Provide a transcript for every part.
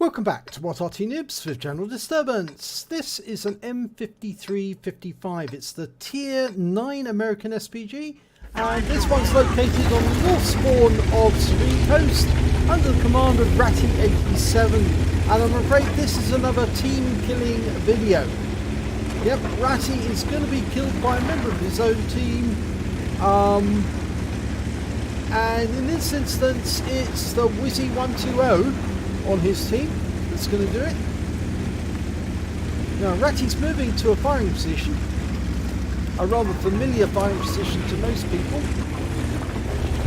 Welcome back to What Arty Noobs with General Disturbance. This is an M5355. It's the Tier 9 American SPG, and this one's located on the north spawn of Serene Coast under the command of Rhatty87. And I'm afraid this is another team killing video. Yep, Rhatty is going to be killed by a member of his own team. And in this instance, it's the Wizzy120 on his team that's going to do it. Now Rhatty's moving to a firing position, a rather familiar firing position to most people,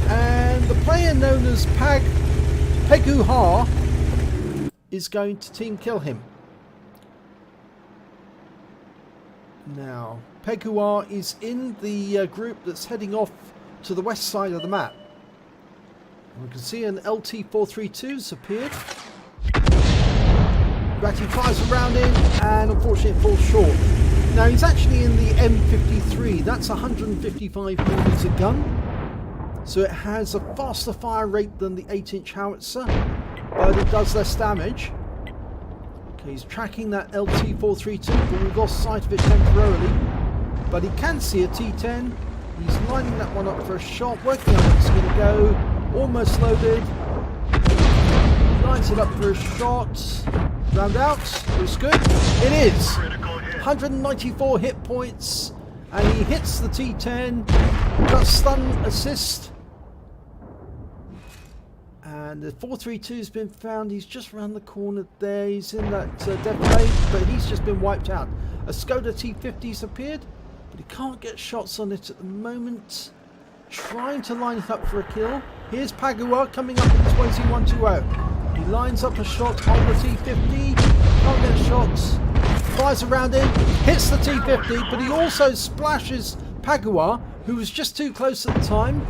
and the player known as PaguHa is going to team kill him. Now PaguHa is in the group that's heading off to the west side of the map. We can see an LT-432's appeared. Rhatty fires around him and unfortunately it falls short. Now he's actually in the M53, that's a 155mm gun. So it has a faster fire rate than the 8-inch howitzer, but it does less damage. Okay, he's tracking that LT-432, but we've lost sight of it temporarily. But he can see a T10. He's lining that one up for a shot, working out it's going to go. Almost loaded. Lines it up for a shot. Round out. Looks good. It is. 194 hit points. And he hits the T10. Got stun assist. And the 432's been found. He's just around the corner there. He's in that defilade, but he's just been wiped out. A Skoda T50's appeared, but he can't get shots on it at the moment. Trying to line it up for a kill. Here's PaguHa coming up with the Wizzy120. He lines up a shot on the T50. Can't get shots. Flies around him. Hits the T50, but he also splashes PaguHa, who was just too close at the time.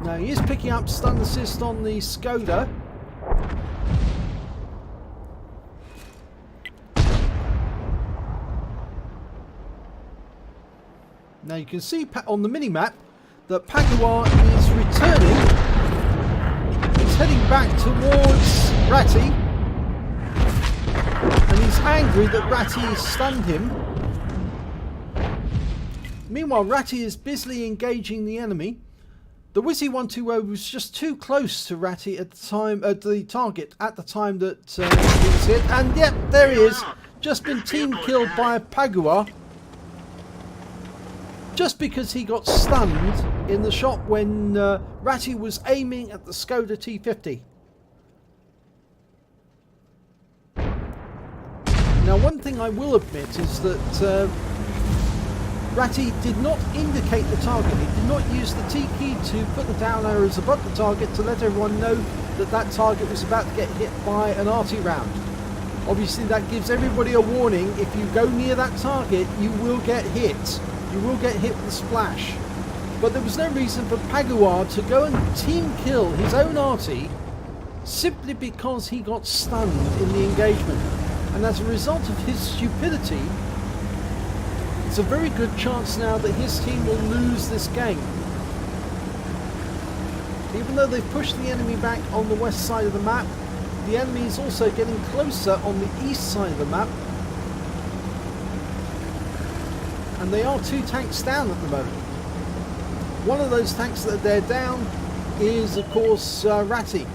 Now he is picking up stun assist on the Skoda. Now you can see on the mini-map that PaguHa is returning. He's heading back towards Rhatty. And he's angry that Rhatty stunned him. Meanwhile, Rhatty is busily engaging the enemy. The Wizzy120 was just too close to Rhatty at the time, the target at the time that he was hit. And yep, there he is. Just been team killed by PaguHa. Just because he got stunned in the shot when Rhatty was aiming at the Skoda T50. Now one thing I will admit is that Rhatty did not indicate the target. He did not use the T key to put the down arrows above the target to let everyone know that that target was about to get hit by an Arty round. Obviously that gives everybody a warning. If you go near that target, you will get hit. You will get hit with a splash. But there was no reason for PaguHa to go and team kill his own Arty simply because he got stunned in the engagement. And as a result of his stupidity, it's a very good chance now that his team will lose this game. Even though they've pushed the enemy back on the west side of the map, the enemy is also getting closer on the east side of the map. And they are 2 tanks down at the moment. One of those tanks that they're down is, of course, Rhatty.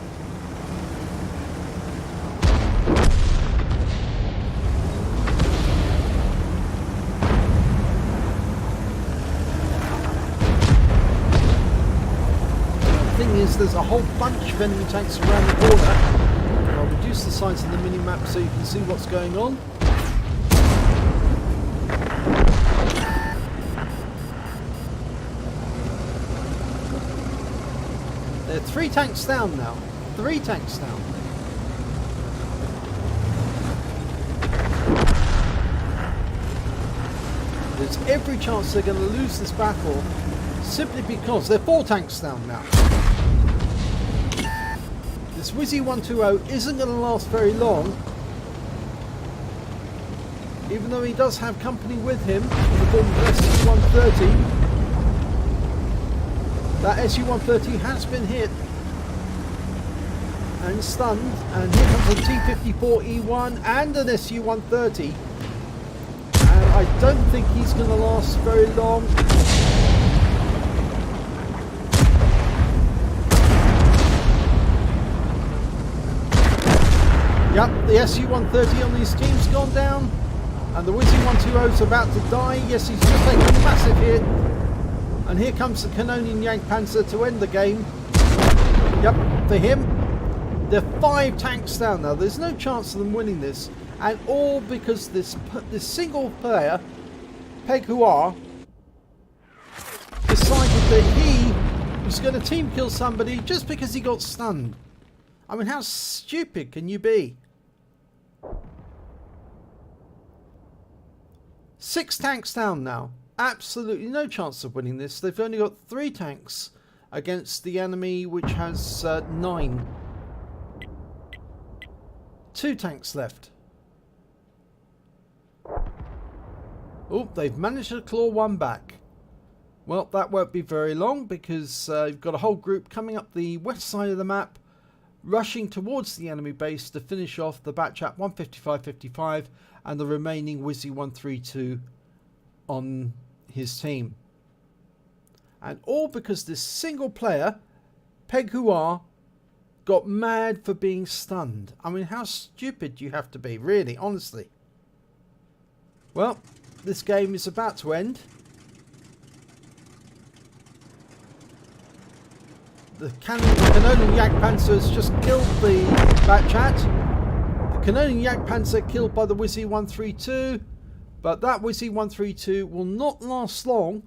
The thing is, there's a whole bunch of enemy tanks around the corner. I'll reduce the size of the mini-map so you can see what's going on. There are 3 tanks down now. 3 tanks down. There's every chance they're going to lose this battle simply because they're 4 tanks down now. This Wizzy120 isn't going to last very long. Even though he does have company with him in the form of SU-130. That SU-130 has been hit. and stunned, and here comes a T-54E1 and an SU-130, and I don't think he's going to last very long. Yep, the SU-130 on these team's gone down, and the Wizzy-120 is about to die. Yes, he's just taken a massive hit, and here comes the Canonian Jagdpanzer to end the game. Yep, for him. They're 5 tanks down now. There's no chance of them winning this, and all because this single player, PaguHa, decided that he was going to team kill somebody just because he got stunned. I mean, how stupid can you be? 6 tanks down now. Absolutely no chance of winning this. They've only got 3 tanks against the enemy, which has 9. 2 tanks left. Oh, they've managed to claw 1 back. Well, that won't be very long, because you've got a whole group coming up the west side of the map, rushing towards the enemy base to finish off the Batchat 155-55 and the remaining Wizzy 132 on his team. And all because this single player, PaguHa, got mad for being stunned. I mean, how stupid do you have to be, really, honestly? Well, this game is about to end. The Canonian Jagdpanzer has just killed the Batchat. The Canonian Jagdpanzer killed by the Wizzy 132, but that Wizzy 132 will not last long.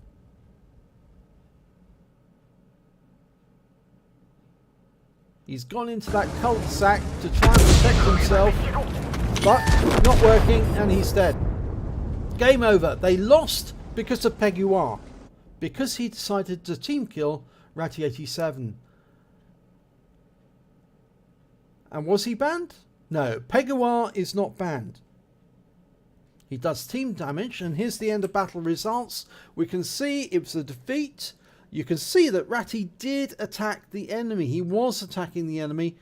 He's gone into that cul-de-sac to try and protect himself, but not working, and he's dead. Game over. They lost because of PaguHa, because he decided to team kill Rhatty87. And was he banned? No, PaguHa is not banned. He does team damage, and here's the end of battle results. We can see it was a defeat. You can see that Rhatty did attack the enemy. He was attacking the enemy.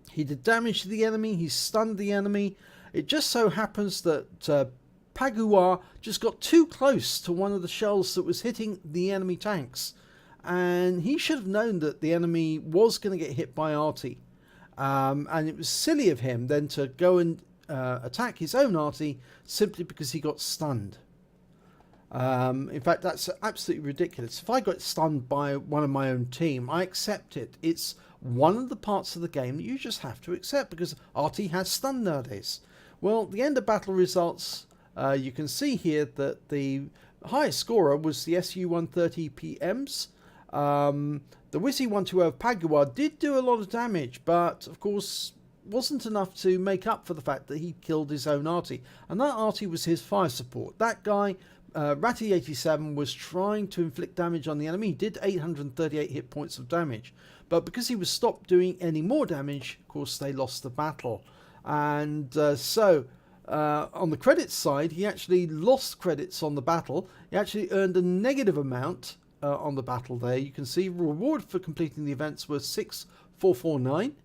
He did damage to the enemy. He stunned the enemy. It just so happens that PaguHa just got too close to one of the shells that was hitting the enemy tanks. And he should have known that the enemy was going to get hit by Arty. And it was silly of him then to go and attack his own Arty simply because he got stunned. In fact, that's absolutely ridiculous. If I got stunned by one of my own team, I accept it. It's one of the parts of the game that you just have to accept, because Arty has stun nowadays. Well, the end of battle results, you can see here that the highest scorer was the SU-130 PMs. The Wizzy 120 of PaguHa did do a lot of damage, but of course wasn't enough to make up for the fact that he killed his own Arty. And that Arty was his fire support. That guy, Rhatty87, was trying to inflict damage on the enemy. He did 838 hit points of damage. But because he was stopped doing any more damage, of course, they lost the battle. And so on the credits side, he actually lost credits on the battle. He actually earned a negative amount on the battle there. You can see reward for completing the events was 6449.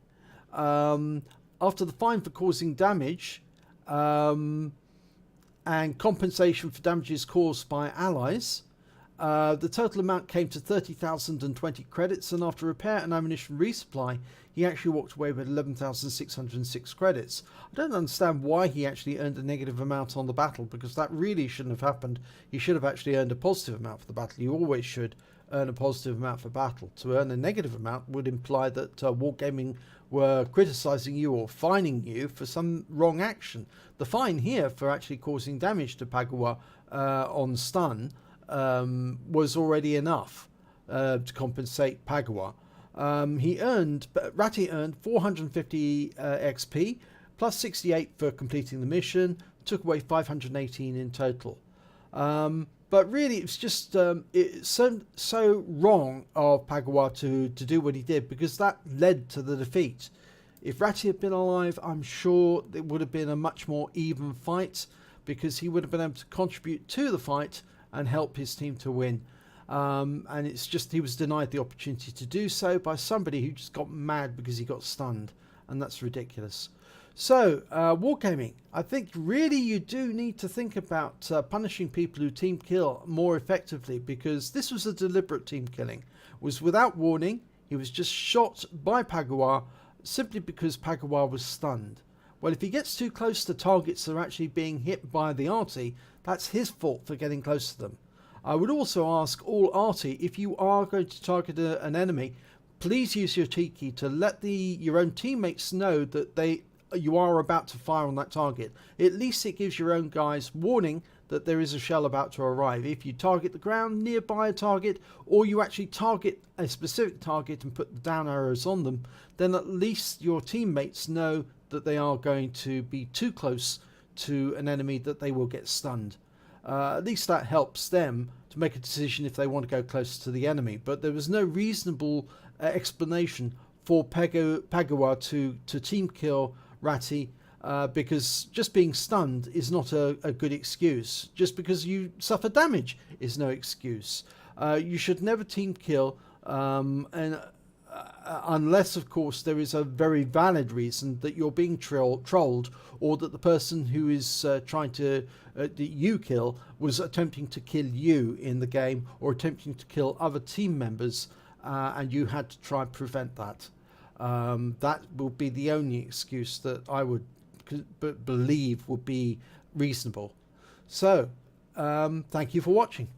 After the fine for causing damage and compensation for damages caused by allies, the total amount came to 30,020 credits, and after repair and ammunition resupply, he actually walked away with 11,606 credits. I don't understand why he actually earned a negative amount on the battle, because that really shouldn't have happened. He should have actually earned a positive amount for the battle. You always should earn a positive amount for battle. To earn a negative amount would imply that Wargaming were criticising you or fining you for some wrong action. The fine here for actually causing damage to PaguHa on stun was already enough to compensate PaguHa. Rhatty earned 450 XP plus 68 for completing the mission, took away 518 in total. But really, it's just it's so wrong of PaguHa to do what he did, because that led to the defeat. If Rhatty had been alive, I'm sure it would have been a much more even fight, because he would have been able to contribute to the fight and help his team to win. And it's just he was denied the opportunity to do so by somebody who just got mad because he got stunned. and that's ridiculous. So, wargaming. I think really you do need to think about punishing people who team kill more effectively, because this was a deliberate team killing. It was without warning. He was just shot by PaguHa simply because PaguHa was stunned. Well, if he gets too close to targets that are actually being hit by the Arty, that's his fault for getting close to them. I would also ask all Arty, if you are going to target an enemy, please use your T key to let your own teammates know that you are about to fire on that target. At least it gives your own guys warning that there is a shell about to arrive. If you target the ground nearby a target, or you actually target a specific target and put the down arrows on them, then at least your teammates know that they are going to be too close to an enemy that they will get stunned. At least that helps them to make a decision if they want to go close to the enemy. But there was no reasonable explanation for PaguHa to team kill Rhatty, because just being stunned is not a good excuse. Just because you suffer damage is no excuse. You should never team kill, unless of course there is a very valid reason that you're being trolled, or that the person who is trying to that you kill was attempting to kill you in the game, or attempting to kill other team members, and you had to try and prevent that. That will be the only excuse that I would believe would be reasonable. So thank you for watching.